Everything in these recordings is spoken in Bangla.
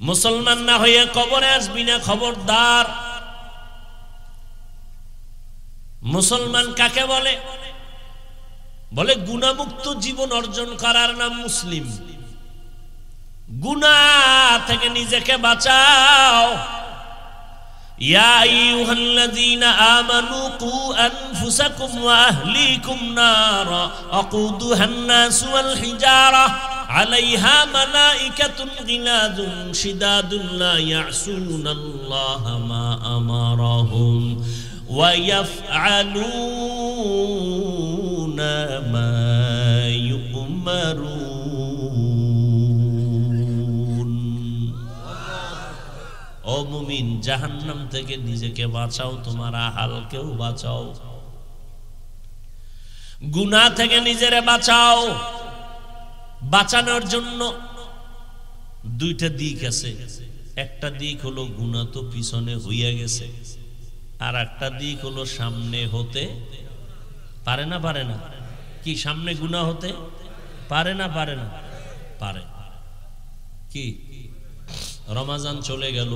মুসলমান না হয়ে কবরে আসবি না, খবরদার। মুসলমান কাকে বলে? বলে গুনাহমুক্ত জীবন অর্জন করার নাম মুসলিম। গুনাহ থেকে নিজেকে বাঁচাও। ইয়া আইয়ুহাল্লাযীনা আমানু কু আনফুসাকুম ওয়া আহলিকুম নারা আকুদুহান নাস ওয়াল হিজারা আলাইহা মালাইকাতুন গিলাযুন শিদাদুন লা ইয়াসুনাল্লাহা মা আমারাহুম ওয়া ইয়াফআলুনা মা ইউমারুন। ও মুমিন, জাহান্নাম থেকে নিজেকে বাঁচাও, তোমার আহালকেও বাঁচাও। গুনাহ থেকে নিজেরে বাঁচাও। বাঁচানোর জন্য দুইটা দিক আছে। একটা দিক হলো গুনাহ তো পিছনে হইয়া গেছে, আর একটা দিক হলো সামনে হতে পারে না। পারে না কি? সামনে গুনাহ হতে পারে না? পারে না? পারে। কি? রমজান চলে গেল,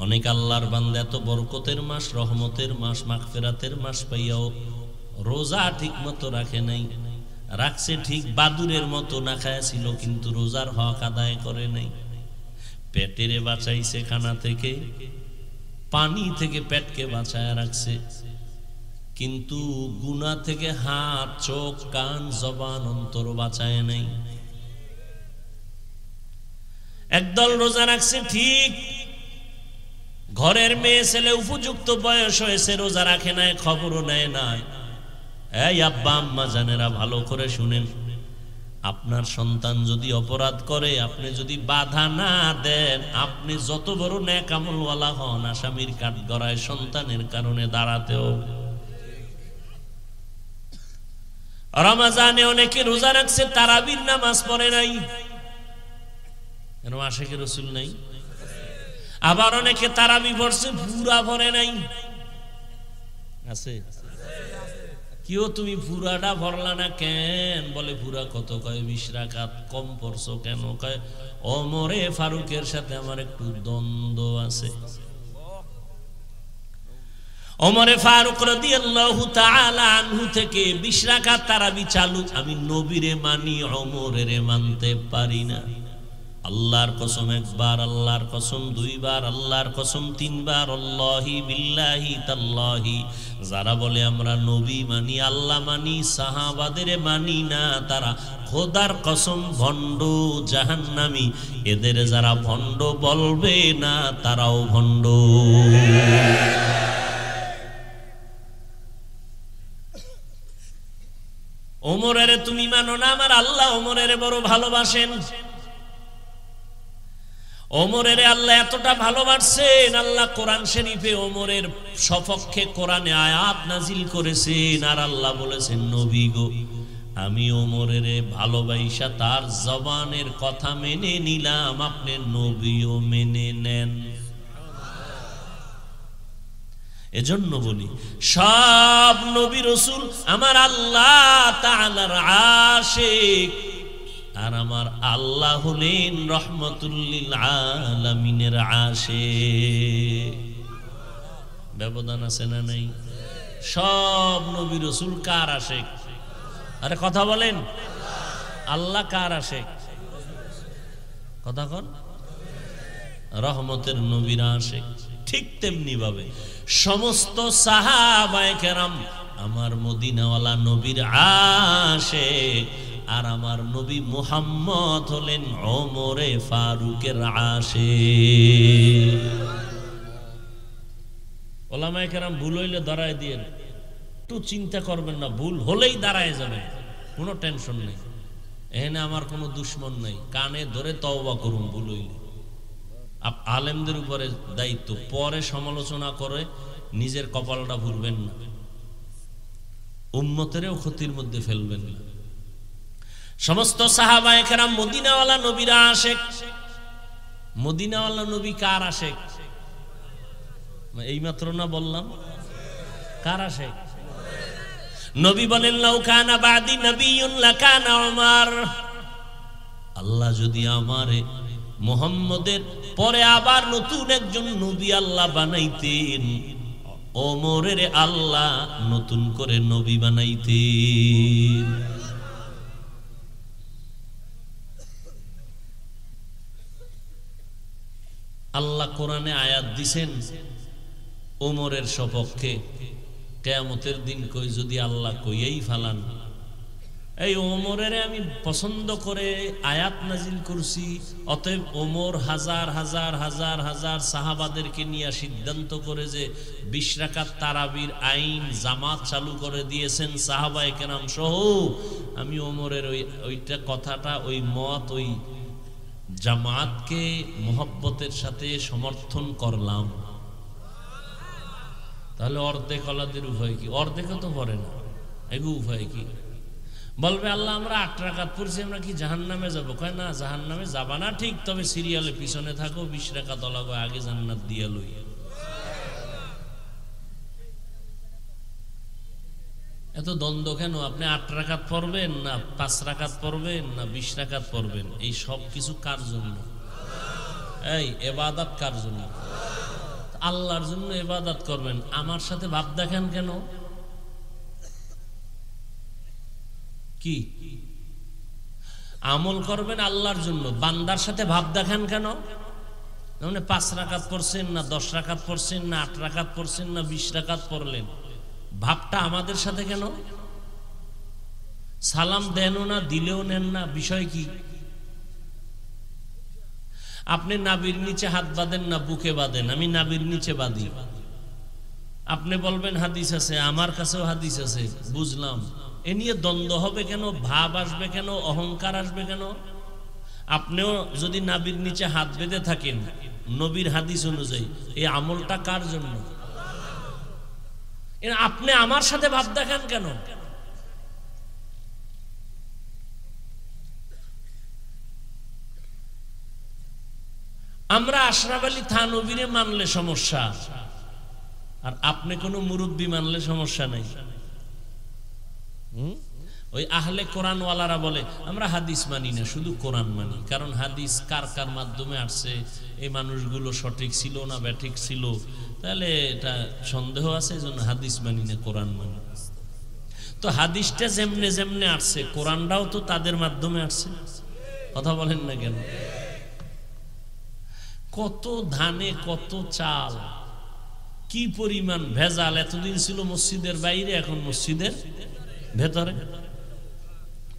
অনেক আল্লাহর বান্দা এত বরকতের মাস, রহমতের মাস, মাগফিরাতের মাস পাইয়াও রোজা ঠিক মতো রাখে নাই। রাখছে ঠিক, বাদুরের মতো না খায়াছিল, কিন্তু রোজার হক আদায় করে নাই। পেটেরে বাঁচাইছে খানা থেকে, পানি থেকে পেটকে বাঁচায় রাখছে, কিন্তু গুনাহ থেকে হাত, চোখ, কান, জবান, অন্তর বাঁচায় নাই। একদল রোজা রাখছে ঠিক, ঘরের মেয়ে ছেলে উপযুক্ত বয়স হয়েছে, রোজা রাখে নাই, খবরও নেয় নাই। এই আব্বা আম্মা জানেরা, ভালো করে শুনেন, আপনার সন্তান যদি অপরাধ করে, আপনি যদি বাধা না দেন, আপনি যত বড় নেক আমলওয়ালা হন, আসামির কাঠগড়ায় সন্তানের কারণে দাঁড়াতেও। রমজানে অনেকে রোজা রাখছে, তারাবির নামাজ পড়ে নাই, কেন? আশিকে রাসূল নাই। আবার অনেকে তারাবি পড়ছে, পুরা পড়ে নাই। আছে কিও? তুমি পুরাটা পড়লা না কেন? বলে পুরা কত? কয় 20 রাকাত। কম পড়ছো কেন? কয় ওমরে ফারুকের সাথে আমার একটু দ্বন্দ্ব আছে। ওমরে ফারুক রাদিয়াল্লাহু তাআলা আনহু থেকে 20 রাকাত তারাবি চালু। আমি নবীরে মানি, ওমরেরে মানতে পারি না। আল্লাহর কসম একবার, আল্লাহর কসম দুইবার, আল্লাহর কসম তিনবার, আল্লাহি বিল্লাহি তাল্লাহি। যারা বলে আমরা নবী মানি, আল্লাহ মানি, সাহাবাদের মানি না, তারা খোদার কসম ভণ্ড, জাহান্নামী। এদের যারা ভণ্ড বলবে না, তারাও ভণ্ড। ওমরেরে তুমি মানো না, আমার আল্লাহ ওমরেরে বড় ভালোবাসেন। ওমরের আল্লাহ এতটা ভালোবাসেন, আল্লাহ কোরআন শরীফে ওমরের সপক্ষে কোরআনে আয়াত নাজিল করেছেন। আর আল্লাহ বলেছেন, নবী গো, আমি ওমরের ভালোবাসা তার জবানের কথা মেনে নিলাম, আপনি নবীও মেনে নেন। এজন্য বলি, সব নবী রাসূল আমার আল্লাহ তাআলার আশিক, আর আমার আল্লাহ হলেন রহমাতুল লিল আলামিনের আশিক। ব্যবধান আছে না নাই? সব নবী রাসূল কার আশিক? আরে কথা বলেন, আল্লাহ কার আশিক? কথা কন। রহমতের নবীর আশিক। ঠিক তেমনি ভাবে সমস্ত সাহাবায়ে কেরাম আমার মদিনাওয়ালা নবীর আশিক, আর আমার নবী মুহাম্মদ হলেন ওমরে ফারুকের আশিক। ওলামায়ে কেরাম ভুল হইলে দাঁড়ায় দিয়েন, একটু চিন্তা করবেন না, ভুল হলেই দাঁড়ায় যাবেন, কোনো টেনশন নেই। এখানে আমার কোনো দুশ্মন নেই, কানে ধরে তওবা করুন ভুল হইলে। আলেমদের উপরে দায়িত্ব, পরে সমালোচনা করে নিজের কপালটা ভুলবেন না, উম্মতেরও ক্ষতির মধ্যে ফেলবেন না। সমস্ত সাহাবায়ে কেরাম মদিনাওয়ালা নবীর আশিক। মদিনাওয়ালা নবী কার আশিক? এইমাত্র না বললাম কার আশিক? নবী বলেন, লাউ কানা বাদি নবিয়্যুন লাকানা উমর। আল্লাহ যদি আমারে মুহাম্মদের পরে আবার নতুন একজন নবী আল্লাহ বানাইতেন, ওমরের আল্লাহ নতুন করে নবী বানাইতেন। আল্লাহ কোরআনে আয়াত দিছেন ওমরের সপক্ষে, কিয়ামতের দিন কই যদি আল্লাহ কইয়েই ফালান, এই ওমরের আমি পছন্দ করে আয়াত নাজিল করছি, অতএব ওমর হাজার হাজার হাজার হাজার সাহাবাদেরকে নিয়ে সিদ্ধান্ত করে যে 20 রাকাত তারাবির আইন জামাত চালু করে দিয়েছেন সাহাবায়ে কেরাম সহ, আমি ওমরের ওইটা কথাটা, ওই মত, ওই জামাতকে মোহব্বতের সাথে সমর্থন করলাম। তাহলে অর্ধেক আলাদের উপায় কি? অর্ধেকও তো পড়ে না, এগু উপায় কি? বলবে আল্লাহ আমরা 8 রাকাত পড়ছি, আমরা কি জাহান্নামে যাবো? কয় না, জাহান্নামে যাবা না ঠিক, তবে সিরিয়ালে পিছনে থাকো, 20 রাকাত লাগো, আগে জান্নাত দিয়া লই। এত দ্বন্দ্ব কেন? আপনি 8 রাকাত পড়বেন না 5 রাকাত পড়বেন না 20 রাকাত পড়বেন? এই সব কিছু কার জন্য? এই ইবাদত কার জন্য? আল্লাহর জন্য ইবাদত করবেন। আমার সাথে ভাব দেখেন কেন? কি আমল করবেন আল্লাহর জন্য, বান্দার সাথে ভাব দেখেন কেন? মানে 5 রাকাত পড়ছেন না 10 রাকাত পড়ছেন না 8 রাকাত পড়ছেন না 20 রাকাত পড়লেন, ভাবটা আমাদের সাথে কেন? সালাম দেনও না, দিলেও নেন না, বিষয় কি? আপনি নাভির নিচে হাত বাঁধেন না বুকে বাঁধেন? আমি নাভির নিচে বাঁধি। আপনি বলবেন হাদিস আছে, আমার কাছেও হাদিস আছে, বুঝলাম। এ নিয়ে দ্বন্দ্ব হবে কেন? ভাব আসবে কেন? অহংকার আসবে কেন? আপনিও যদি নাভির নিচে হাত বেঁধে থাকেন নবীর হাদিস অনুযায়ী, এই আমলটা কার জন্য? আপনি আমার সাথে ভাব দেখেন কেন? আমরা আশরাফ আলী থানভীরে মানলে সমস্যা, আর আপনি কোন মুরব্বী মানলে সমস্যা নাই। ওই আহলে কোরআন ওয়ালারা বলে আমরা হাদিস মানি না, শুধু কোরআন মানি। কারণ হাদিস কার কার মাধ্যমে আসছে, এই মানুষগুলো সঠিক ছিল না ব্যাঠিক ছিল, তাহলে এটা সন্দেহ আছে, এজন্য হাদিস মানি না, কোরআন মানি। তো হাদিসটা যেমনে যেমনে আসছে, কোরআনটাও তো তাদের মাধ্যমে আসছে। কথা বলেন না কেন? কত ধানে কত চাল, কি পরিমাণ ভেজাল! এতদিন ছিল মসজিদের বাইরে, এখন মসজিদের ভেতরে,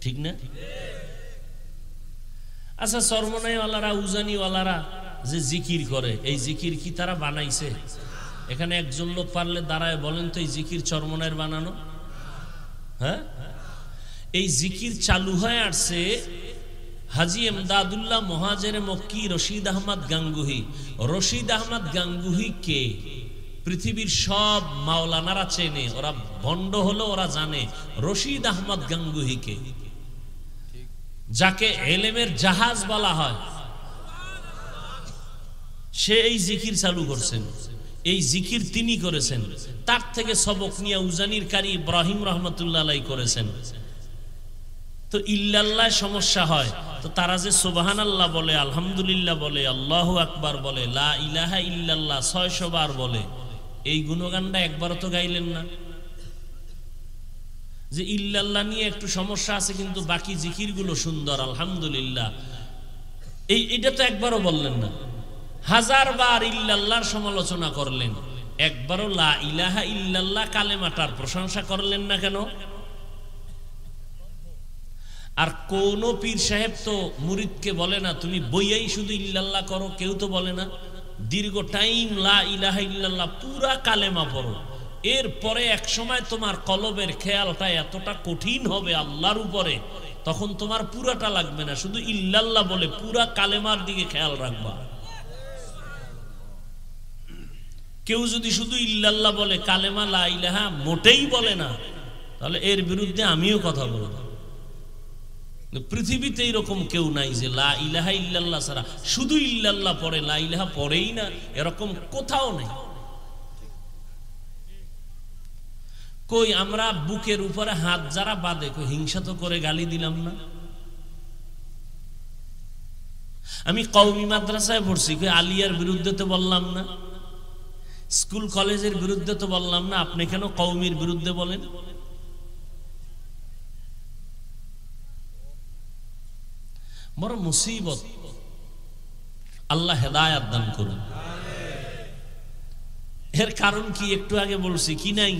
ঠিক না? আচ্ছা, চরমনাই ওয়ালারা, উজানি ওয়ালারা যে জিকির করে, এই জিকির কি তারা বানাইছে? এখানে একজন লোক পারলে দাঁড়ায় বলেন তো, এই জিকির চরমনাইয়ের বানানো? হ্যাঁ, এই জিকির চালু হয়ে আসছে হাজী এমদাদুল্লাহ মুহাজিরে মক্কি রশিদ আহমদ গাঙ্গুহি। রশিদ আহমদ গাঙ্গুহি কে? পৃথিবীর সব মাওলানারা চেনে, ওরা ভণ্ড হলো ওরা জানে রশিদ আহমদ গাঙ্গুহি কে, যাকে এলেমের জাহাজ বলা হয়। সে এই জিকির চালু করছেন, এই জিকির তিনি করেছেন। তার থেকে সবক নিয়ে উজানির কারি ইব্রাহিম রহমতুল্লাহ আলাইহি করেছেন। তো ইল্লাল্লাহ সমস্যা হয়, তো তারা যে সুবহানাল্লাহ বলে, আলহামদুলিল্লাহ বলে, আল্লাহু আকবার বলে, লা ইলাহা ইল্লাল্লাহ 600 বার বলে, এই গুণগানটা একবারও তো গাইলেন না। যে ইল্লাল্লাহ নিয়ে একটু সমস্যা আছে, কিন্তু বাকি জিকিরগুলো সুন্দর, আলহামদুলিল্লাহ, এইটা তো একবারও বললেন না। 1000 বার ইল্লাল্লাহর সমালোচনা করলেন, একবারও লা ইলাহা ইল্লাল্লাহ কালেমাটার প্রশংসা করলেন না কেন? আর কোন পীর সাহেব তো মুরিদকে বলে না তুমি বইয়াই শুধু ইল্লাল্লাহ করো, কেউ তো বলে না। দীর্ঘ টাইম লা ইলাহা ইল্লাল্লাহ পুরা কালেমা পড়ো, এরপরে এক সময় তোমার কলবের খেয়ালটা এতটা কঠিন হবে আল্লাহর উপরে, তখন তোমার পুরাটা লাগবে না, শুধু ইল্লাল্লাহ বলে পুরা কালেমার দিকে খেয়াল রাখবা। কেউ যদি শুধু ইল্লাল্লাহ বলে, কালেমা লা ইলাহা মোটেই বলে না, তাহলে এর বিরুদ্ধে আমিও কথা বলবো। পৃথিবীতে এরকম কেউ নাই যে লা ইলাহা ইল্লাল্লাহ ছাড়া শুধু ইল্লাল্লাহ পড়ে, লা ইলাহা পড়েই না, এরকম কোথাও নেই। কই আমরা বুকের উপরে হাত যারা বাঁধে, কই হিংসা তো করে গালি দিলাম না? আমি কওমি মাদ্রাসায় পড়ছি, আলিয়ার বিরুদ্ধে তো বললাম না, স্কুল কলেজের বিরুদ্ধে তো বললাম না, আপনি কেন কওমির বিরুদ্ধে বলেন? বড় মুসিবত। আল্লাহ হেদায়েত দান করুন। এর কারণ কি একটু আগে বলছি, কি নাই?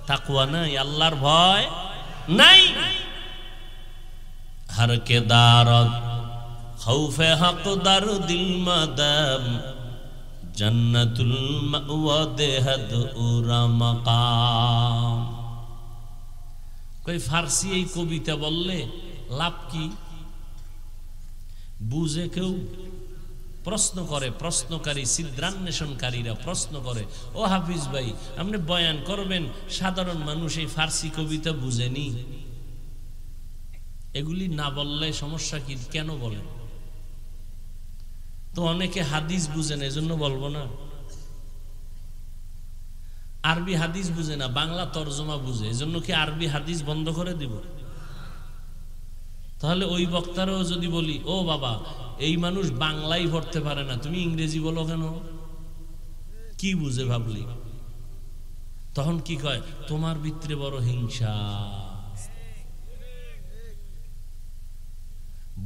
তাকওয়া নাই, আল্লাহর ভয় নাই। हर के दारत खौफे हक दर दिल मदम जन्नतुल मअवा देहद उरा मकाम। कोई फारसी এই কবিতা বললে লাভ কি? বুঝে কেউ? প্রশ্ন করে, প্রশ্নকারী সিদ্ধান্বেষণকারীরা প্রশ্ন করে, ও হাফিজ ভাই আপনি বয়ান করবেন, সাধারণ মানুষ এই ফারসি কবিতা বুঝেনি, এগুলি না বললে সমস্যা কি? কেন বলেন? তো অনেকে হাদিস বুঝেন, এজন্য বলবো না। আরবি হাদিস বুঝে না, বাংলা তরজমা বুঝে, এজন্য কি আরবি হাদিস বন্ধ করে দিব? তাহলে ওই বক্তারও যদি বলি, ও বাবা এই মানুষ বাংলাই পড়তে পারে না, তুমি ইংরেজি বলো কেন? কি বুঝে ভাবলি? তখন কি কয়, তোমার ভিতরে বড় হিংসা।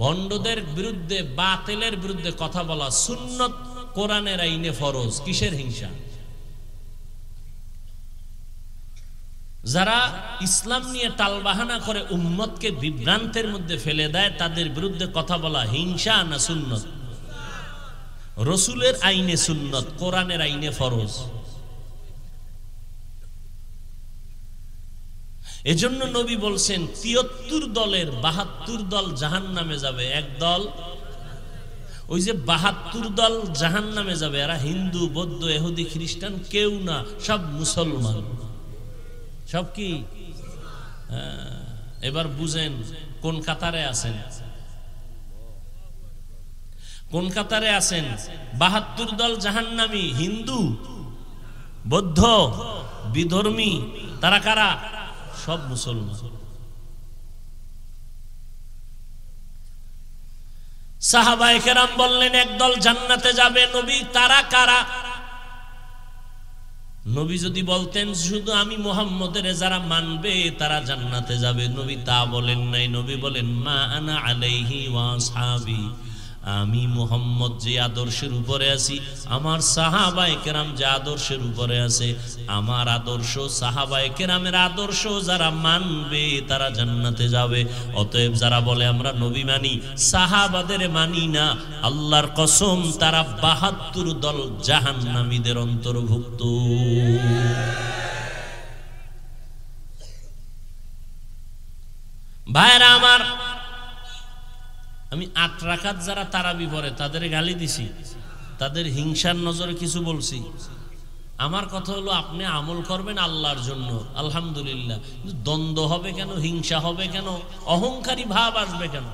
ভণ্ডদের বিরুদ্ধে, বাতিলের বিরুদ্ধে কথা বলা সুন্নত, কোরআনের আইনে ফরজ। কিসের হিংসা? যারা ইসলাম নিয়ে টালবাহানা করে উম্মতকে বিভ্রান্তের মধ্যে ফেলে দেয়, তাদের বিরুদ্ধে কথা বলা হিংসা না সুন্নত? রসুলের আইনে সুন্নত, কোরআনের আইনে ফরজ। এজন্য নবী বলছেন ৭৩ দলের ৭২ দল জাহান্নামে যাবে, এক দল, ওই যে ৭২ দল জাহান্নামে যাবে, এরা হিন্দু, বৌদ্ধ, ইহুদি, খ্রিস্টান কেউ না, সব মুসলমান। সব কি? এবার বুঝেন কোন কাতারে আছেন, কোন কাতারে আছেন? ৭২ দল জাহান্নামী, হিন্দু, বৌদ্ধ, বিধর্মী, তারা কারা? সব মুসলমান। সাহাবায়ে কেরাম বললেন একদল জান্নাতে যাবে। নবী তারা কারা? নবী যদি বলতেন শুধু আমি মুহাম্মদের যারা মানবে তারা জান্নাতে যাবে, নবী তা বলেন নাই। নবী বলেন মা আনা আলাইহি ওয়া আসহাবি, আমি মুহাম্মদ যে আদর্শের উপরে আছি, আমার সাহাবায়ে কেরাম যে আদর্শের উপরে আছে, আমার আদর্শ, সাহাবায়ে কেরামের আদর্শ যারা মানবে তারা জান্নাতে যাবে। অতএব যারা বলে আমরা নবী মানি, সাহাবাদের মানি না, আল্লাহর কসম তারা ৭২ দল জাহান্নামীদের অন্তর্ভুক্ত। ভাইরা আমার, আমি ৮ রাকাত যারা তারাবি পড়ে তাদের গালি দিছি, তাদের হিংসার নজরে কিছু বলছি। আমার কথা হলো আপনি আমল করবেন আল্লাহর জন্য, আলহামদুলিল্লাহ। দ্বন্দ্ব হবে কেন? হিংসা হবে কেন? অহংকারী ভাব আসবে কেন?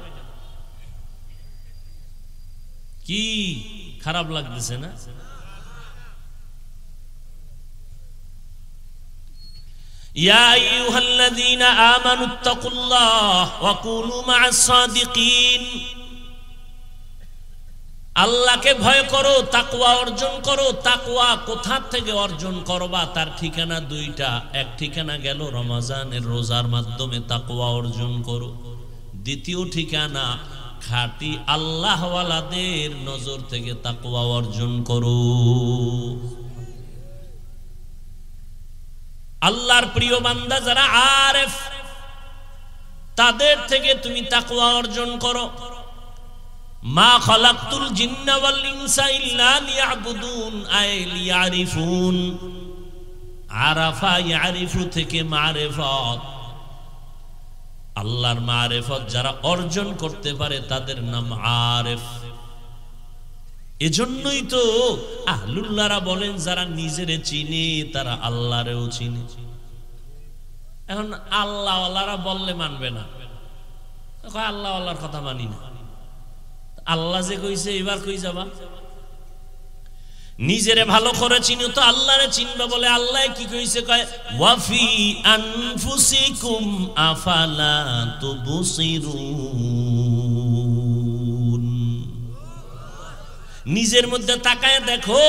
কি খারাপ লাগতেছে না? ইয়া আইয়ুহাল্লাযীনা আমানুত্তাকুল্লাহ ওয়া কুনু মা'আস সাদিকিন। আল্লাহকে ভয় করো, তাকওয়া অর্জন করো। তাকওয়া কোথা থেকে অর্জন করবা? তার ঠিকানা দুইটা। এক ঠিকানা গেল রমজানের রোজার মাধ্যমে তাকওয়া অর্জন করো। দ্বিতীয় ঠিকানা খাঁটি আল্লাহওয়ালাদের নজর থেকে তাকওয়া অর্জন করো। আল্লাহর প্রিয় বান্দা যারা আরেফ, তাদের থেকে তুমি তাকওয়া অর্জন করো। মা খালাকতুল জিন্না ওয়াল ইনসা ইল্লা লিয়াবুদুন আই লিয়ারিফুন। আরাফা ইয়ারিফু থেকে মারিফত, আল্লাহর মারিফত যারা অর্জন করতে পারে তাদের নাম আরেফ। এজন্যই তো আহলুল্লাহরা বলেন যারা নিজেরে চিনে তারা আল্লাহরেও চিনে। এখন আল্লাহওয়ালারা বললে মানবে না, আল্লাহওয়ালার কথা মানি না। আল্লাহ যে কইছে এবার কই যাবা? নিজেরে ভালো করে চিনো তো আল্লাহরে চিনবা বলে। আল্লাহ কি কইছে? কয় ওয়াফি আনফুসিকুম আফালা তুবসিরুন। নিজের মধ্যে তাকায় দেখো,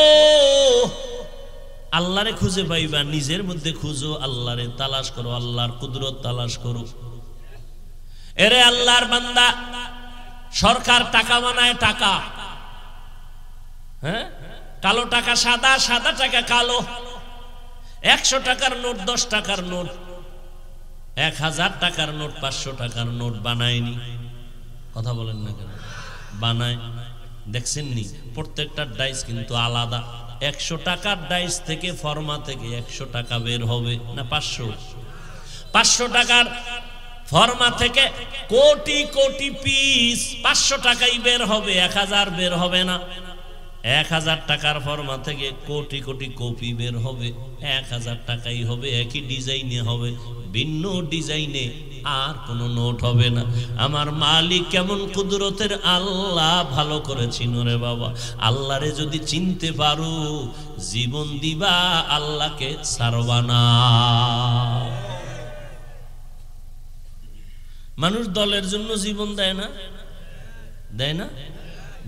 আল্লাহরে খুঁজে পাইবা। নিজের মধ্যে খুঁজো, আল্লাহরে তালাশ করো, আল্লাহর কুদরত তালাশ করো। এরে আল্লাহর বান্দা, সরকার টাকা বানায়, টাকা, হ্যাঁ, কালো টাকা সাদা, সাদা টাকা কালো। 100 টাকার নোট, 10 টাকার নোট, 1000 টাকার নোট, 500 টাকার নোট বানায়নি? কথা বলেন না কেন? বানায়। দেখছেন নি? প্রত্যেকটা ডাইস কিন্তু আলাদা। 100 টাকার ডাইস থেকে, ফর্মা থেকে 100 টাকা বের হবে না 500 টাকার ফর্মা থেকে কোটি কোটি পিস 500 টাকাই বের হবে, 1000 বের হবে না। 1000 টাকার ফর্মা থেকে কোটি কোটি কপি বের হবে, 1000 টাকাই হবে, একই ডিজাইনে হবে, ভিন্ন ডিজাইনে আর কোনো নোট হবে না। আমার মালিক কেমন কুদরতের আল্লাহ, ভালো করে চিনো রে বাবা। আল্লাহরে যদি চিনতে পারো, জীবন দিবা, আল্লাহকে ছাড়বা না। মানুষ দলের জন্য জীবন দেয় না? দেয় না?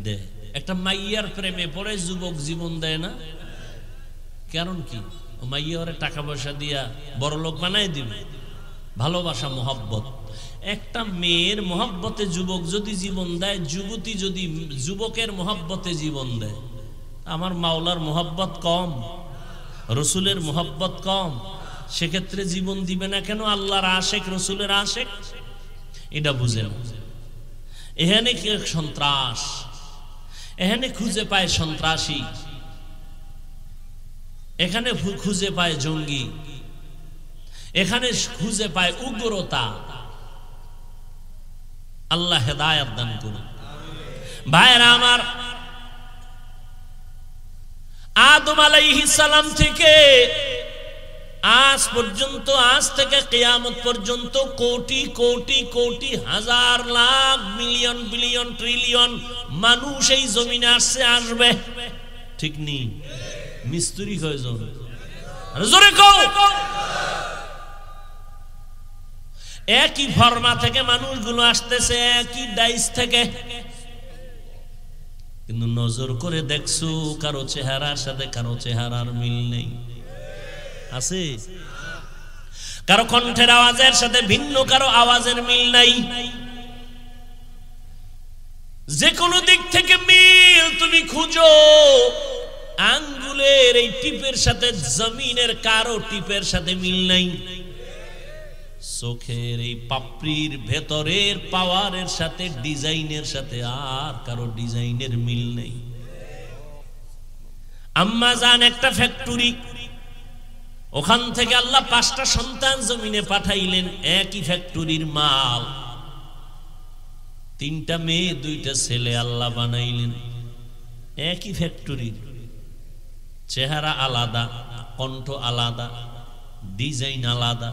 দেয়। একটা মাইয়ার প্রেমে পড়ে যুবক জীবন দেয় না? কারণ কি? ও মাইয়া ওরে টাকা পয়সা দিয়া বড় লোক বানাই দিবে। ভালোবাসা, মোহব্বত। একটা মেয়ের মোহব্বতে যুবক যদি জীবন দেয়, যুবতী যদি যুবকের মোহব্বতে জীবন দেয়, আমার মাওলার মোহব্বত কম, রসুলের মোহব্বত কম, সেক্ষেত্রে জীবন দিবে না কেন? আল্লাহর আশেক, রসুলের আশেক, এটা বুঝে না। এখানে কি সন্ত্রাস, এখানে খুঁজে পায় সন্ত্রাসী, এখানে খুঁজে পায় জঙ্গি, এখানে খুঁজে পায় উগ্রতা। আল্লাহ হেদায়েত দান করুন। ভাইরা আমার, আদম আলাইহিস সালাম থেকে আজ পর্যন্ত, আজ থেকে কিয়ামত পর্যন্ত কোটি কোটি কোটি, হাজার, লাখ, মিলিয়ন, বিলিয়ন, ট্রিলিয়ন মানুষ এই জমিনে আসছে, আসবে, ঠিক নেই? মিস্ত্রি কয়জন? জোরে কও। একই ফর্মা থেকে মানুষগুলো আসতেছে, একই ডাইস থেকে, কিন্তু নজর করে দেখছো কারো চেহারার সাথে কারো চেহারার মিল নেই? আছে? কারো কণ্ঠের আওয়াজের সাথে ভিন্ন কারো আওয়াজের মিল নাই। যে কোনো দিক থেকে মিল তুমি খুঁজো, আঙ্গুলের এই টিপের সাথে জমিনের কারো টিপের সাথে মিল নাই। চোখের এই পাপড়ির ভেতরের পাওয়ারের সাথে, ডিজাইনের সাথে আর কারো ডিজাইনের মিল নেই। আম্মা জান একটা ফ্যাক্টরি, ওখান থেকে আল্লাহ 5টা সন্তান জমিনে পাঠাইলেন, একই ফ্যাক্টরির মাল। 3টা মেয়ে 2টা ছেলে আল্লাহ বানাইলেন, একই ফ্যাক্টরির, চেহারা আলাদা, কণ্ঠ আলাদা, ডিজাইন আলাদা।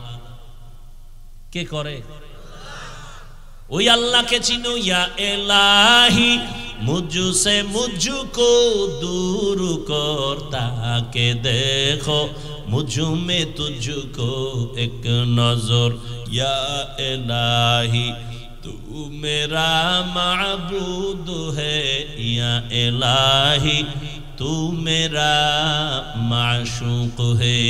কে করে? ওই আল্লাহকে চিনো। ইয়া ইলাহি মুঝসে মুঝকো दूर करता के देखो मुझ में तुझको एक नजर या इलाही तू मेरा माबूद है या इलाही तू मेरा माशूक है।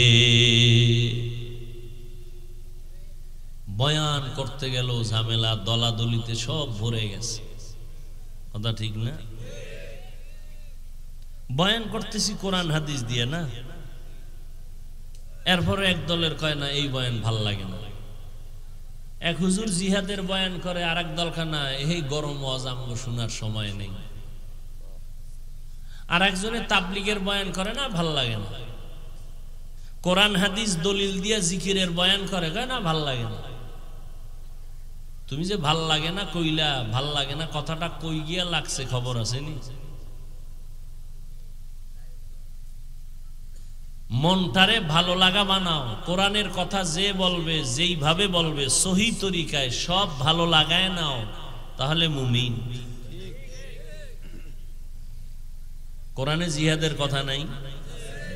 বয়ান করতে গেল ঝামেলা, দলাদলিতে সব ভরে গেছে। কথা ঠিক না? বয়ান করতেছি কোরআন হাদিস দিয়ে না, এরপরে এক দলের কয় না এই বয়ান ভাল লাগে না। এক হুজুর জিহাদের বয়ান করে, আর এক দল খানা এই গরম ওয়াজ আমগো শোনার সময় নেই। আর একজনে তাবলিগের বয়ান করে না, ভাল লাগে না। কোরআন হাদিস দলিল দিয়ে জিকিরের বয়ান করে, কয় না ভাল লাগে না। তুমি যে ভাল লাগে না কইলা, ভাল লাগে না কথাটা কই গিয়া লাগছে খবর আছে নি? মনটারে ভালো লাগা বানাও। কোরআনের কথা যে বলবে, যেইভাবে বলবে, সহি তরিকায় সব ভালো লাগায় নাও, তাহলে মুমিন। কোরআনে জিহাদের কথা নাই,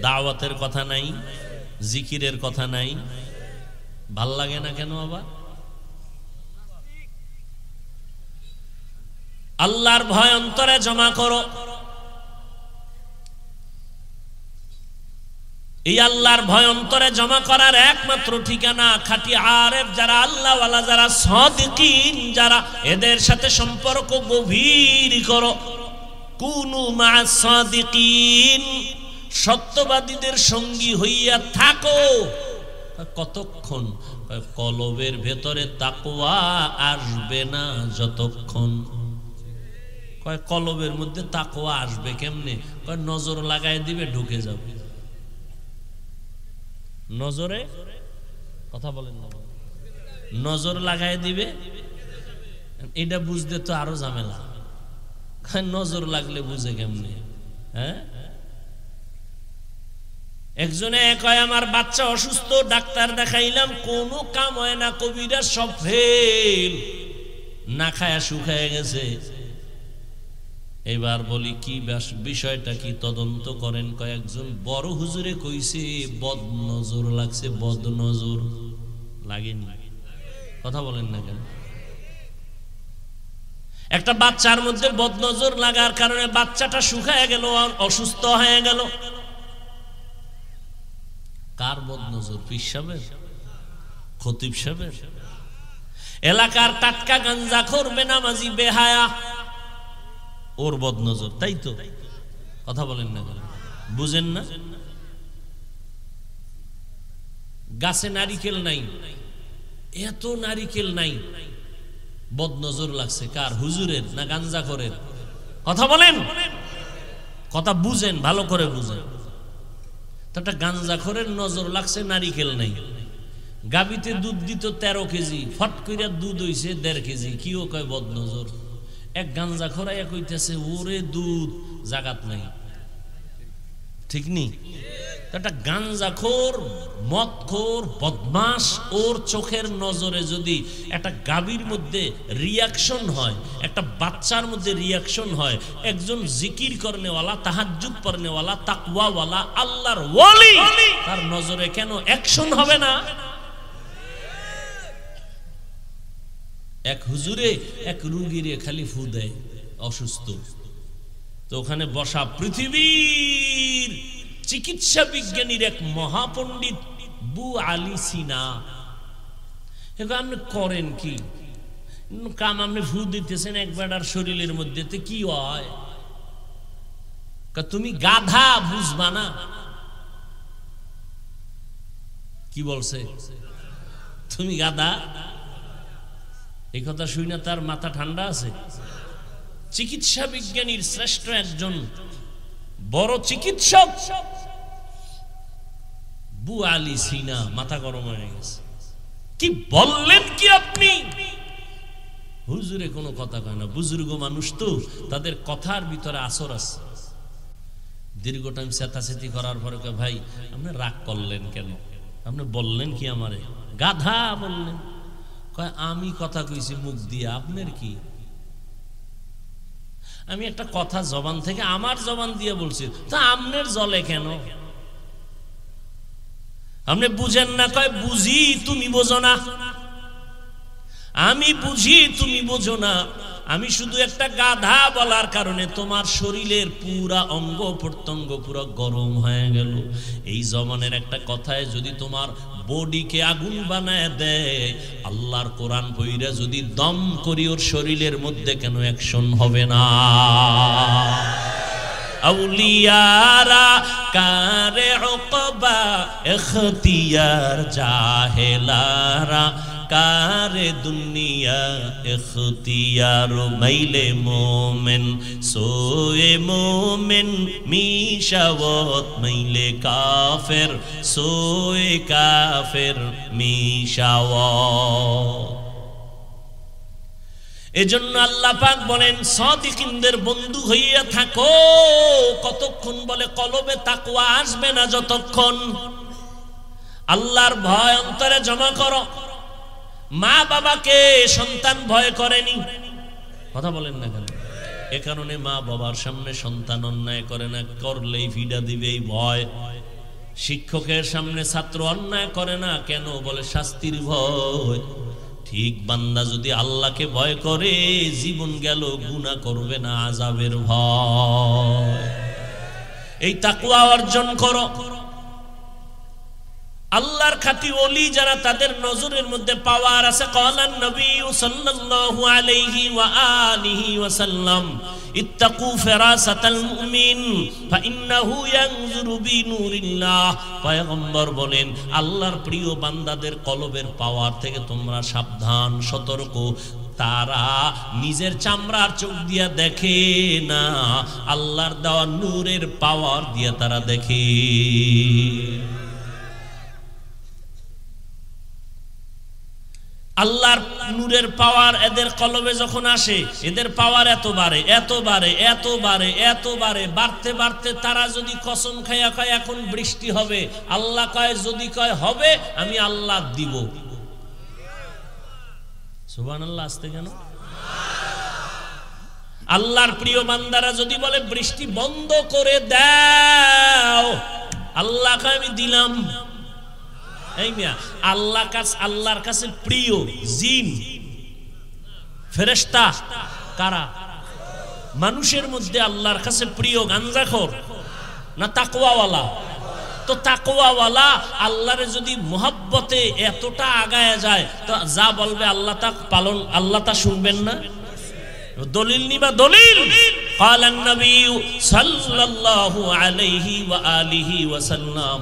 দাওয়াতের কথা নাই, জিকিরের কথা নাই, ভাল লাগে না কেন আবার? আল্লাহর ভয় অন্তরে জমা করো। এই আল্লাহর ভয় অন্তরে জমা করার একমাত্র ঠিকানা খাঁটি আরেফ যারা, আল্লাহওয়ালা যারা, সাদিকিন যারা, এদের সাথে সম্পর্ক গভীর করো। কুনু মা'আস সাদিকিন, সত্যবাদীদের সঙ্গী হইয়া থাকো। কতক্ষণ? কলবের ভেতরে তাকওয়া আসবে না যতক্ষণ। কয় কলবের মধ্যে তাকওয়া আসবে কেমনে? কয় নজর লাগাই দিবে, ঢুকে যাবে। নজরে কথা বলেন না, নজর লাগাই দিবে। এটা বুঝতে তো আরো ঝামেলা। নজর লাগলে বুঝে কেমনে? হ্যাঁ, একজনে কয় আমার বাচ্চা অসুস্থ, ডাক্তার দেখাইলাম, কোনো কাম হয় না, কবিরা সব ফেল, না খায়া শুকায় গেছে। এবার বলি কি বিষয়টা কি, তদন্ত করেন। কয়েকজন বড় হুজুরে কইছে বদ নজর লাগছে। বদ নজর লাগেনি, কথা বলেন না কেন? একটা বাচ্চার মধ্যে বদ নজর লাগার কারণে বাচ্চাটা শুকায় গেল, অসুস্থ হয়ে গেল। কার বদ নজর? পীর সাহেবের, খতিব সাহেবের? এলাকার টাটকা গাঞ্জাখোর বেনামাজি বেহায়া, ওর বদ নজর, তাই তো? কথা বলেন না কেন? বুঝেন না? গাছে নারিকেল নাই, এত নারিকেল নাই, বদ নজর লাগছে কার? হুজুরের না গাঞ্জাখোরের? কথা বলেন, কথা বুঝেন, ভালো করে বুঝেন। তো একটা গাঞ্জাখোরের নজর লাগছে, নারিকেল নাই। গাবিতে দুধ দিত 13 কেজি, ফট কইরা দুধ হইছে 1.5 কেজি, কিও কয় বদ নজর। এক গাঞ্জাখোরাইয়া কইতেছে ওরে দুধ জাগাত নাই, ঠিক নি? একটা গাঞ্জাখোর, মদখোর, বদমাশ, ওর চোখের নজরে যদি একটা গাভীর মধ্যে রিয়াকশন হয়, একটা বাচ্চার মধ্যে রিয়াকশন হয়, একজন জিকির করনেওয়ালা, তাহাজ্জুদ পড়নেওয়ালা, তাকওয়াওয়ালা, আল্লাহর ওয়ালি, তার নজরে কেন অ্যাকশন হবে না? এক হুজুরে এক রুগীরে খালি ফু দেয়, অসুস্থ। তো ওখানে বসা পৃথিবীর চিকিৎসা বিজ্ঞানীর এক মহাপণ্ডিত বু আলী সিনা, আপনি করেন কি কাম? আপনি ফু দিতেছেন একবার আর শরীরের মধ্যে কি হয়? তুমি গাধা, বুঝবা না। কি বলছে? তুমি গাধা? এই কথা শুই না তার মাথা ঠান্ডা আছে। চিকিৎসা বিজ্ঞানীর শ্রেষ্ঠ একজন বড় চিকিৎসক বু আলী সিনা মাথা গরম হয়ে গেছে। কি বললেন কি আপনি? হুজুরে কোনো কথা কয় না, বুজুর্গ মানুষ তো, তাদের কথার ভিতরে আসর আছে। দীর্ঘ টাইম চেতাচেতি করার পরে ভাই আপনি রাগ করলেন কেন? আপনি বললেন কি আমারে? গাধা বললেন। কয় আমি কথা কইছি মুখ দিয়ে, আপনার কি? আমি একটা কথা জবান থেকে আমার জবান দিয়ে বলছি, তা আপনার জলে কেন? আপনি বুঝেন না? কয় বুঝি, তুমি বোঝো না। আমি বুঝি, তুমি বোঝো না। আমি শুধু একটা গাধা বলার কারণে তোমার শরীরের পুরা অঙ্গ প্রত্যঙ্গ পুরো গরম হয়ে গেল। এই জমানের একটা কথায় যদি তোমার বডিকে আগুন বানায় দেয়, আল্লাহর কোরআন পড়িরা যদি দম করি ওর শরীরের মধ্যে কেন অ্যাকশন হবে না? আউলিয়ারা কারে উকবা ইখতিয়ার, জাহেলারা কারে দুনিয়া ইখতিয়ার। মাইলে মোমেন সোয়ে মোমেন মিশাওয়াত, মাইলে কাফের সোয়ে কাফের মিশাওয়াত। এজন্য আল্লাহ পাক বলেন সাদিকিনদের বন্ধু হইয়া থাকো। কতক্ষণ? বলে কলবে তাকওয়া আসবে না যতক্ষণ। আল্লাহর ভয় অন্তরে জমা করো। মা বাবাকে সন্তান ভয় করেনি, কথা বলেন না কেন? এ কারণে মা বাবার সামনে সন্তান অন্যায় করে না, করলেই ফিডা দিবে এই ভয়। শিক্ষকের সামনে ছাত্র অন্যায় করে না, কেন? বলে শাস্তির ভয়। ঠিক বান্দা যদি আল্লাহকে ভয় করে, জীবন গেল গুনাহ করবে না, আযাবের ভয়। এই তাকওয়া অর্জন করো। আল্লাহর খাঁটি ওলি যারা, তাদের নজরের মধ্যে পাওয়ার আছে। ক্বালান নবী সাল্লাল্লাহু আলাইহি ওয়া আলিহি ওয়াসাল্লাম, ইত্তাকু ফিরাসাতাল মুমিন ফাইন্নাহু ইয়ানজুরু বিনুরিল্লাহ। পয়গম্বর বলেন, আল্লাহর প্রিয় বান্দাদের কলবের পাওয়ার থেকে তোমরা সাবধান, সতর্ক। তারা নিজের চামড়ার চোখ দিয়া দেখে না, আল্লাহর দেওয়া নূরের পাওয়ার দিয়া তারা দেখে। আল্লাহর নূরের পাওয়ার এদের কলবে যখন আসে, এদের পাওয়ার এত বাড়ে, এত বাড়ে, এত বাড়ে, এত বাড়ে, বাড়তে বাড়তে তারা যদি কসম খায়া কয় এখন বৃষ্টি হবে, আল্লাহ কয় যদি কয় হবে আমি আল্লাহ দিব। সুবহানাল্লাহ। আসতে কেন? আল্লাহর প্রিয় বান্দারা যদি বলে বৃষ্টি বন্ধ করে দাও, আল্লাহ কয় আমি দিলাম। এই মিয়া, আল্লাহর কাছে প্রিয় জিন ফেরেশতা কারা? মানুষের মধ্যে আল্লাহর কাছে প্রিয় গাঞ্জাখোর না তাকওয়াওয়ালা? তো তাকওয়াওয়ালা আল্লাহরে যদি মুহাব্বতে এতটা আগায় যায়, তো যা বলবে আল্লাহ তা পালন, আল্লাহ তা শুনবেন না? দলিল নিবা দলিল। قال النبي صلى الله عليه وآله وسلم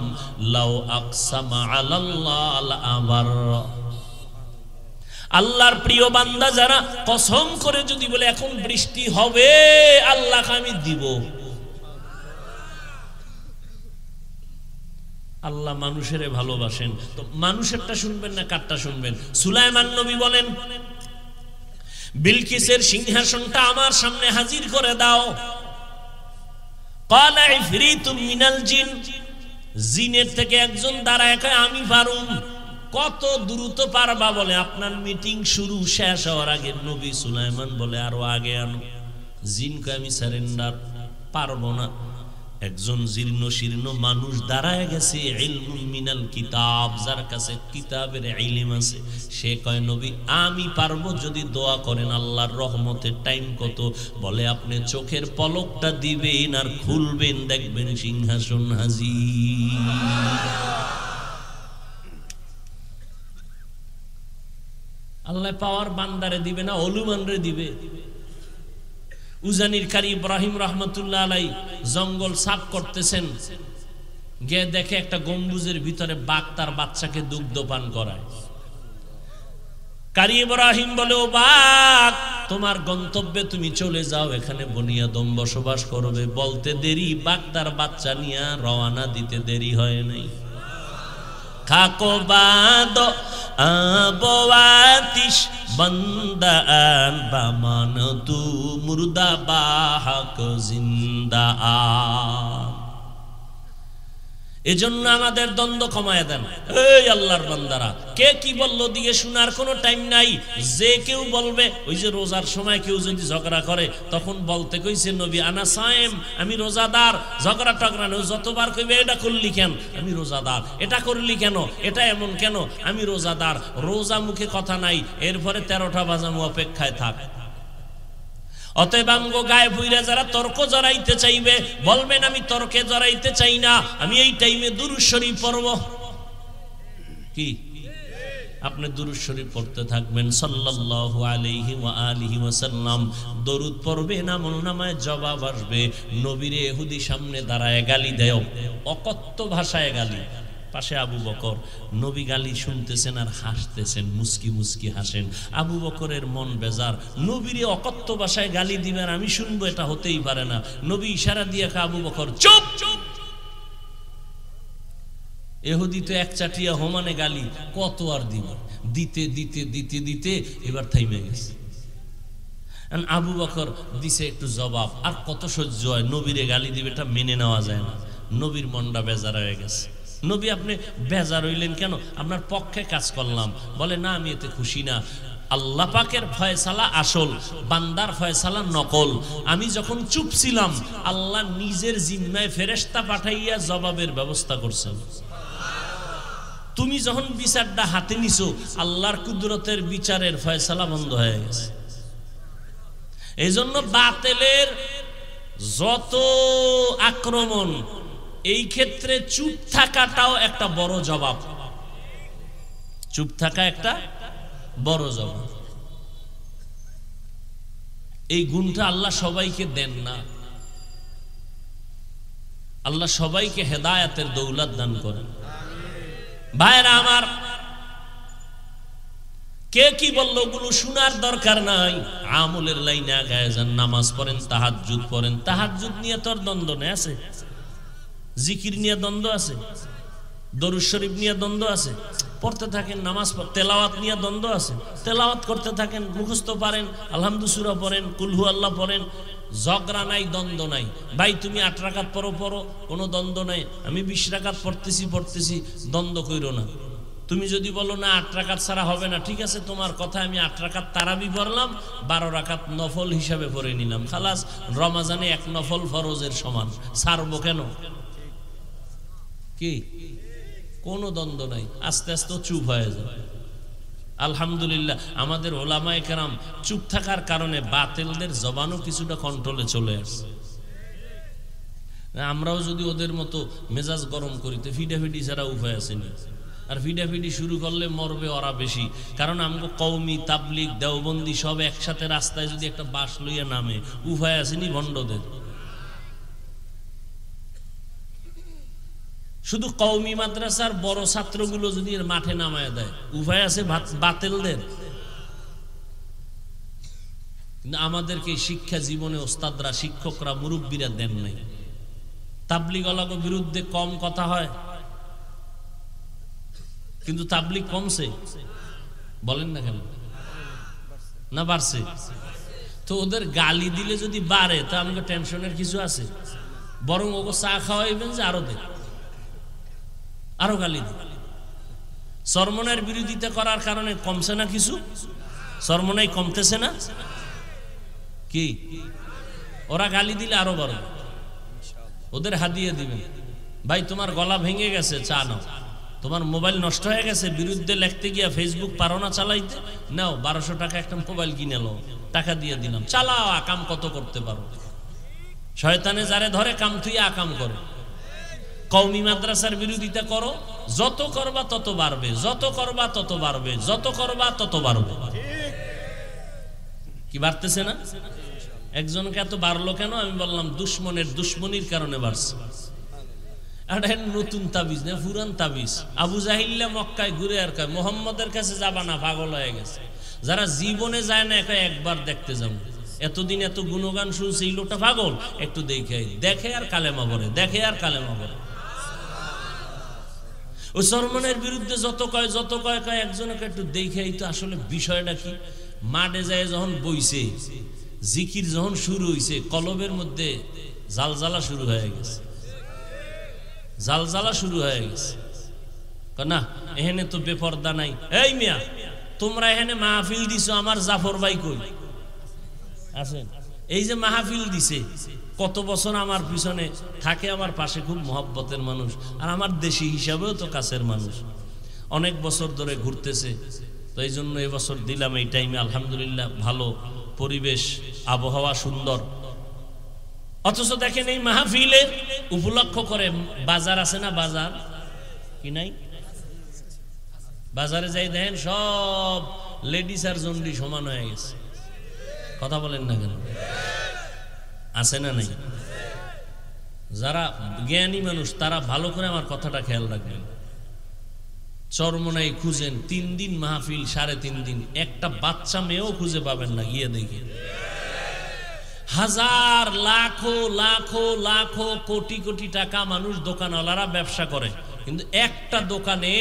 لو أقسم على الله لأبر। আল্লাহর প্রিয় বান্দা যারা কসম করে যদি বলে এখন বৃষ্টি হবে, আল্লাহকে আমি দিব। আল্লাহ মানুষেরে ভালোবাসেন, তো মানুষেরটা শুনবেন না কারটা শুনবেন? সুলাইমান নবী বলেন, বিলকিসের সিংহাসনটা আমার সামনে হাজির করে দাও। ক্বালা ইফরিতুম মিনাল জিন, জিনের থেকে একজন দাঁড়ায় কয় আমি পারুম। কত দ্রুত পারবা? বলে আপনার মিটিং শুরু শেষ হওয়ার আগে। নবী সুলাইমান বলে আরো আগে আনো। জিন কয় আমি সারেন্ডার, পারবো না। একজন জীর্ণ শীর্ণ মানুষ দাঁড়ায় গেছে, ইলমুম মিনাল কিতাব, যার কাছে কিতাবের ইলম আছে, সে কয় নবী আমি পারবো যদি দোয়া করেন। আল্লাহর রহমতের টাইম কত? বলে আপনি চোখের পলকটা দিবেন আর খুলবেন, দেখবেন সিংহাসন হাজির। আল্লাহ পাওয়ার বান্দারে দিবে না, অলুমানরে দিবে। উজানির কারি ইব্রাহিম রহমতুল্লাহ আলাই জঙ্গল সাফ করতেছেন, গিয়ে দেখে একটা গম্বুজের ভিতরে বাঘ তার বাচ্চাকে দুগ্ধ পান করায়। কারি ইব্রাহিম বলে, ও বাঘ তোমার গন্তব্যে তুমি চলে যাও, এখানে বনি আদম বসবাস করবে। বলতে দেরি, বাঘ তার বাচ্চা নিয়ে রওনা দিতে দেরি হয় নাই। খাকো বাদ আবওয়াতিশ বন্দান বামান তু মুর্দা বাহক জিন্দা। এজন্য আমাদের দ্বন্দ্ব কমায় দেন। এই আল্লাহর বান্দারা, কে কি বললো দিয়ে শোনার কোনো টাইম নাই। যে কেউ বলবে, ওই যে রোজার সময় কেউ যদি ঝগড়া করে, তখন বলতে কইছে নবী আনা সায়েম, আমি রোজাদার। ঝগড়া টগড়া নেই, যতবার কইবে এটা করলি কেন, আমি রোজাদার। এটা করলি কেন, এটা এমন কেন, আমি রোজাদার। রোজা মুখে কথা নাই, এরপরে 13টা বাজামু অপেক্ষায় থাক। অতএব আমগো গায়ে ভুইরা যারা তর্ক জড়াইতে চাইবে, বলবেন আমি তর্কে জড়াইতে চাই না, আমি এই টাইমে দুরূদ শরীফ পড়ব। কি আপনি দুরূদ শরীফ পড়তে থাকবেন সাল্লাল্লাহু আলাইহি ওয়া আলিহি ওয়াসাল্লাম। দরুদ পড়বেন, আমলনামায় জবাব আসবে। নবীরে ইহুদি সামনে দাঁড়ায় গালি দেয়, অকথ্য ভাষায় গালি। পাশে আবু বকর, নবী গালি শুনতেছেন আর হাসতেছেন, মুস্কি মুস্কি হাসেন। আবু বকরের মন বেজার, নবীরে অকথ্য ভাষায় গালি দিবেন আমি শুনবো, এটা হতেই পারে না। নবী ইশারা দিয়ে আবু বকর চুপ চুপ। ইহুদি তো এক চাটিয়া হোমানে গালি, কত আর দিব? দিতে দিতে দিতে দিতে এবার থাইমে গেছে। আবু বকর দিছে একটু জবাব, আর কত সহ্য হয়? নবীরে গালি দিবে, এটা মেনে নেওয়া যায় না। নবীর মনটা বেজার হয়ে গেছে। নবী আপনি বেজার হইলেন কেন? আপনার পক্ষে কাজ করলাম। বলে না, আমি এতে খুশি না। আল্লাহ পাকের ফয়সালা আসল, বান্দার ফয়সালা নকল। আমি যখন চুপ ছিলাম, আল্লাহ নিজের জিম্মায় ফেরেশতা পাঠাইয়া জবাবের ব্যবস্থা করছেন। তুমি যখন বিচারটা হাতে নিছো, আল্লাহর কুদরতের বিচারের ফয়সালা বন্ধ হয়ে গেছে। এই জন্য বাতিলের যত আক্রমণ, এই ক্ষেত্রে চুপ থাকাটাও একটা বড় জবাব। চুপ থাকা একটা বড় জবান। এই গুণটা আল্লাহ সবাইকে দেন না। আল্লাহ সবাইকে হেদায়েতের দৌলত দান করেন। ভাইরা আমার, কে কি বললো ওগুলো শোনার দরকার নাই। আমলের লাইনে আগায় যান, নামাজ পড়েন, তাহাজ্জুদ পড়েন। তাহাজ্জুদ নিয়ে তোর দ্বন্দ্ব নেই আছে, জিকির নিয়ে দ্বন্দ্ব আছে, দরুদ শরীফ নিয়ে দ্বন্দ্ব আছে, পড়তে থাকেন। নামাজ তেলাওয়াত নিয়ে দ্বন্দ্ব আছে, তেলাওয়াত করতে থাকেন, মুখস্থ পারেন, আলহামদুলিল্লাহ সূরা পড়েন, কুল হু আল্লাহ পড়েন। ঝগড়া নাই, দ্বন্দ্ব নাই। ভাই তুমি 8 রাকাত পড়ো, কোনো দ্বন্দ্ব নাই। আমি 20 রাকাত পড়তেছি, দ্বন্দ্ব কইরো না। তুমি যদি বলো না 8 রাকাত ছাড়া হবে না, ঠিক আছে, তোমার কথা, আমি 8 রাকাত তারাবি পড়লাম, 12 রাকাত নফল হিসাবে পড়ে নিলাম, খালাস। রমাজানে 1 নফল ফরজের সমান, ছাড়বো কেন? কি কোনো দ্বন্দ্ব নাই। আস্তে আস্তে চুপ হয়ে যায়। আলহামদুলিল্লাহ, আমাদের ওলামায়ে কেরাম চুপ থাকার কারণে বাতিলদের জবানও কিছুটা কন্ট্রোলে চলে আসছে। আমরাও যদি ওদের মতো মেজাজ গরম করি তো ফিডাফিডি ছাড়া উপায় আসেনি। আর ফিডাফিডি শুরু করলে মরবে ওরা বেশি। কারণ আমগো কওমি, তাবলিগ, দেওবন্দি সব একসাথে রাস্তায় যদি একটা বাস লইয়া নামে, উপায় আসেনি ভণ্ডদের। শুধু কওমি মাদ্রাসার বড় ছাত্রগুলো যদি এর মাঠে নামায় দেয়, উপায় আছে বাতিলদের। কিন্তু আমাদেরকে শিক্ষা জীবনে ওস্তাদরা, শিক্ষকরা, মুরব্বীরা দেন নাই। তাবলিগওয়ালাদের বিরুদ্ধে কম কথা হয়, কিন্তু তাবলিগ কমছে, বলেন না কেন? না বাড়ছে? তো ওদের গালি দিলে যদি বাড়ে তা আমাকে টেনশনের কিছু আছে? বরং ওকে চা খাওয়াইবেন যে আরো দেখ, আরো গালি দিন। সরমনের বিরোধিতা করার কারণে কমছে না কিছু? সরমনাই কমতেছে না কি? ওরা গালি দিলে আরো বড়। ওদের হাদিয়ে দিবেন, ভাই তোমার গলা ভেঙে গেছে, চা নাও। তোমার মোবাইল নষ্ট হয়ে গেছে, বিরুদ্ধে লিখতে গিয়া ফেসবুক পারো না চালাইতে, নাও 1200 টাকা একটা মোবাইল কিনে লো, টাকা দিয়ে দিলাম, চালাও, আকাম কত করতে পারো। শয়তানে যারে ধরে কাম তুই আকাম করে। কওমি মাদ্রাসার বিরোধিতা করো, যত করবা তত বাড়বে, যত করবা তত বাড়বে, যত করবা তত বাড়বে। কি বাড়তেছে না? একজনকে এত বাড়লো কেন? আমি বললাম দুশ্মনের দুশ্মনির কারণে বাড়ছে। এটা নতুন তাবিজ না, পুরান তাবিজ। আবু জাহিল্লা মক্কায় ঘুরে আর কয় মোহাম্মদের কাছে যাবা না, পাগল হয়ে গেছে। যারা জীবনে যায় না একা একবার দেখতে যাবো, এতদিন এত গুণগান শুনছে, এই লোকটা পাগল, একটু দেখে আর কালেমা পড়ে, দেখে আর কালেমা পড়ে। ওই সরমনের বিরুদ্ধে যত কয় একজনকে একটু দেখে, তো আসলে বিষয়টা কি? মাঠে যায় যখন বইছে, জিকির যখন শুরু হইছে, কলবের মধ্যে জালজালা শুরু হয়ে গেছে, জালজালা শুরু হয়ে গেছে। না এখানে তো বেপরদা নাই। এই মিয়া, তোমরা এখানে মাহফিল দিছো, আমার জাফর ভাই কই আছেন? এই যে মাহফিল দিছে, কত বছর আমার পিছনে থাকে, আমার পাশে, খুব মহব্বতের মানুষ, আর আমার দেশি হিসাবেও তো কাছের মানুষ, অনেক বছর ধরে ঘুরতেছে। তো এই জন্য এবছর দিলাম এই টাইমে। আলহামদুলিল্লাহ, ভালো পরিবেশ, আবহাওয়া সুন্দর। অথচ দেখেন এই মাহফিলের উপলক্ষ করে বাজার আছে না? বাজার কি নাই? বাজারে যাই দেখেন সব লেডিস আর জন্ডি সমান হয়ে গেছে। কথা বলেন না কেন? আছে না নাই? যারা জ্ঞানী মানুষ তারা ভালো করে আমার কথাটা খেয়াল রাখবেন। চরমনাই খুঁজেন, 3 দিন মাহফিল, 3.5 দিন, একটা বাচ্চা মেয়েও খুঁজে পাবেন না। গিয়ে দেখেন হাজার, লাখো লাখো লাখো, কোটি কোটি টাকা মানুষ, দোকানওয়ালারা ব্যবসা করে, কিন্তু একটা দোকানে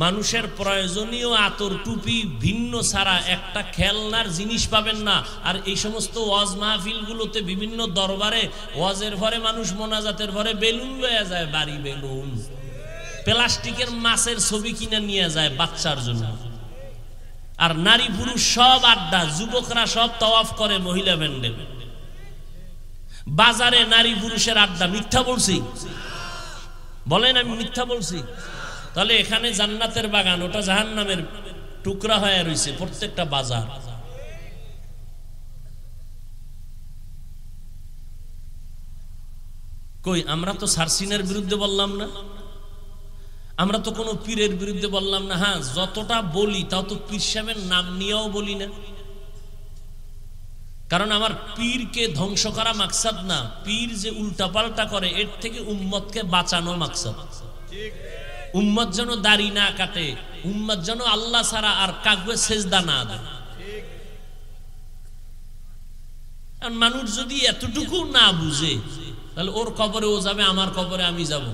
মানুষের প্রয়োজনীয় আতর, টুপি, ভিন্ন ছাড়া একটা খেলনার জিনিস পাবেন না। আর এই সমস্ত ওয়াজ মাহফিলগুলোতে বিভিন্ন দরবারে ওয়াজের ঘরে মানুষ মোনাজাতের ঘরে বেলুন লয়ে যায়, বাড়ি বেলুন, প্লাস্টিকের মাছের ছবি কিনে নিয়ে যায় বাচ্চার জন্য। আর নারী পুরুষ সব আড্ডা, যুবকরা সব তাওয়াফ করে মহিলা ব্যান্ডে। বাজারে নারী পুরুষের আড্ডা। মিথ্যা বলছি? বলেন আমি মিথ্যা বলছি? তাহলে এখানে জান্নাতের বাগান, ওটা জাহান্নামের টুকরা হয়ে রয়েছে প্রত্যেকটা বাজার। কই আমরা তো সারসিনের বিরুদ্ধে বললাম না? আমরা তো কোনো পীরের বিরুদ্ধে বললাম না, হ্যাঁ যতটা বলি তাও তো পীর সাহেবের নাম নিয়েও বলি না, কারণ আমার পীরকে ধ্বংস করা মাকসাদ না, পীর যে উল্টাপাল্টা করে এর থেকে উম্মতকে বাঁচানো মাকসাদ। উম্মত যেন দাড়ি না কাটে, উম্মত যেন আল্লাহ ছাড়া আর কাউকে সেজদা না দেয়। মানুষ যদি এতটুকু না বুঝে তাহলে ওর কবরে ও যাবে, আমার কবরে আমি যাব,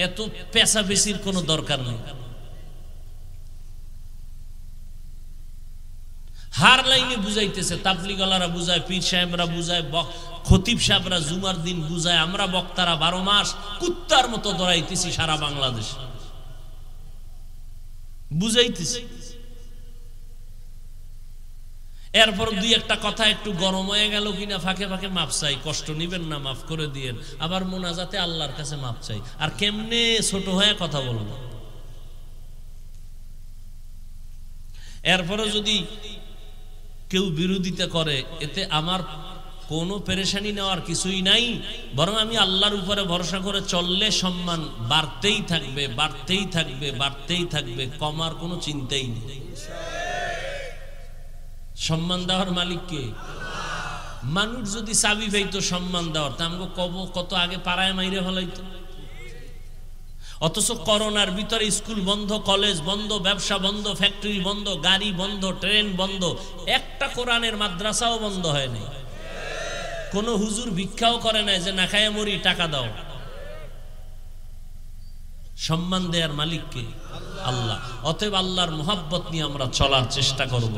এত পেশাপেশির কোনো দরকার নেই। হার লাইনে বুঝাইতেছে, তাবলিগওয়ালারা বুঝায়, পীর সাহেবরা বুঝায়, খতিব সাহেবরা জুমার দিন বুঝায়, আমরা বক্তারা 12 মাস কুত্তার মতো দৌড়াইতেছি সারা বাংলাদেশ বুঝাইতেছি। এরপর দুই একটা কথা একটু গরম হয়ে গেল কিনা ফাঁকে ফাঁকে মাপ চাই, কষ্ট নিবেন না, মাফ করে দিয়েন, আবার মোনাজাতে আল্লাহর কাছে মাপ চাই। আর কেমনে ছোট হয়ে কথা বলবো? এরপরে যদি কেউ বিরোধিতা করে এতে আমার কোনো পেরেশানি নেওয়ার কিছুই নাই, বরং আমি আল্লাহর উপরে ভরসা করে চললে সম্মান বাড়তেই থাকবে, বাড়তেই থাকবে, বাড়তেই থাকবে, কমার কোনো চিন্তাই নেই। সম্মান দেওয়ার মালিক কে? মানুষ যদি চাবি পাইতো সম্মান দেওয়ার, তা আমাকে কত আগে পাড়ায় মাইরে ফেলাইতো। অথচ করোনার ভিতরে স্কুল বন্ধ, কলেজ বন্ধ, ব্যবসা বন্ধ, ফ্যাক্টরি বন্ধ, গাড়ি বন্ধ, ট্রেন বন্ধ, একটা কোরআনের মাদ্রাসাও বন্ধ হয়নি। কোন হুজুর ভিক্ষাও করে নাই যে না খায় মরি, টাকা দাও। সম্মান দেওয়ার মালিক কে? আল্লাহ। অতএব আল্লাহর মোহাব্বত নিয়ে আমরা চলার চেষ্টা করব,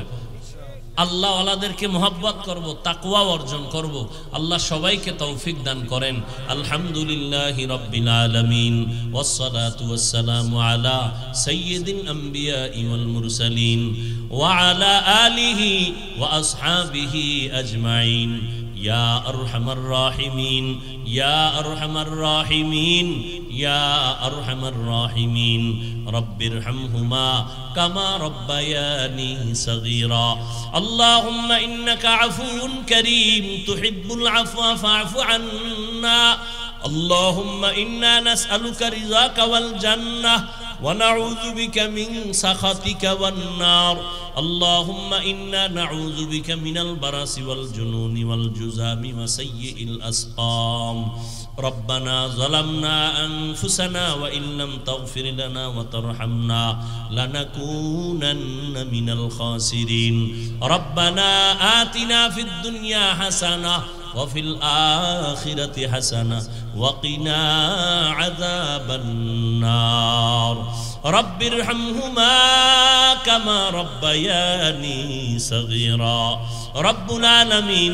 আল্লাহ ওয়ালাদেরকে মোহাব্বত করব, তাকওয়া অর্জন করব। আল্লাহ সবাইকে তৌফিক দান করেন। আলহামদুলিল্লাহি রাব্বিল আলামিন, ওয়াসসালাতু ওয়াসসালামু আলা সাইয়্যিদিল আমবিয়া ওয়াল মুরসালিন ওয়া আলা আলিহি ওয়া আসহাবিহি আজমাইন। ইয়া আরহামার রাহিমিন, ইয়া আরহামার রাহিমিন, ইয়া আরহামার রাহিমিন। রব্বিরহামহুমা কামা রব্বায়ানি সগীরা। আল্লাহুম্মা ইন্নাকা আফুউন কারীম তুহিব্বুল আফওয়া ফা'ফু আন্না। আল্লাহুম্মা ইন্না নাসআলুকা রিযাকা ওয়াল জান্নাহ ওয়া নাউযু বিকা মিন সাখাতিকা ওয়ান নার। اللهم إنا نعوذ بك من البرص والجنون والجذام وسيء الأسقام. ربنا ظلمنا أنفسنا وإن لم تغفر لنا وترحمنا لنكونن من الخاسرين. ربنا آتنا في الدنيا حسنة وفي الآخرة حسنة وقنا عذاب النار. رب ارحمهما كما ربياني صغيرا. رب العالمين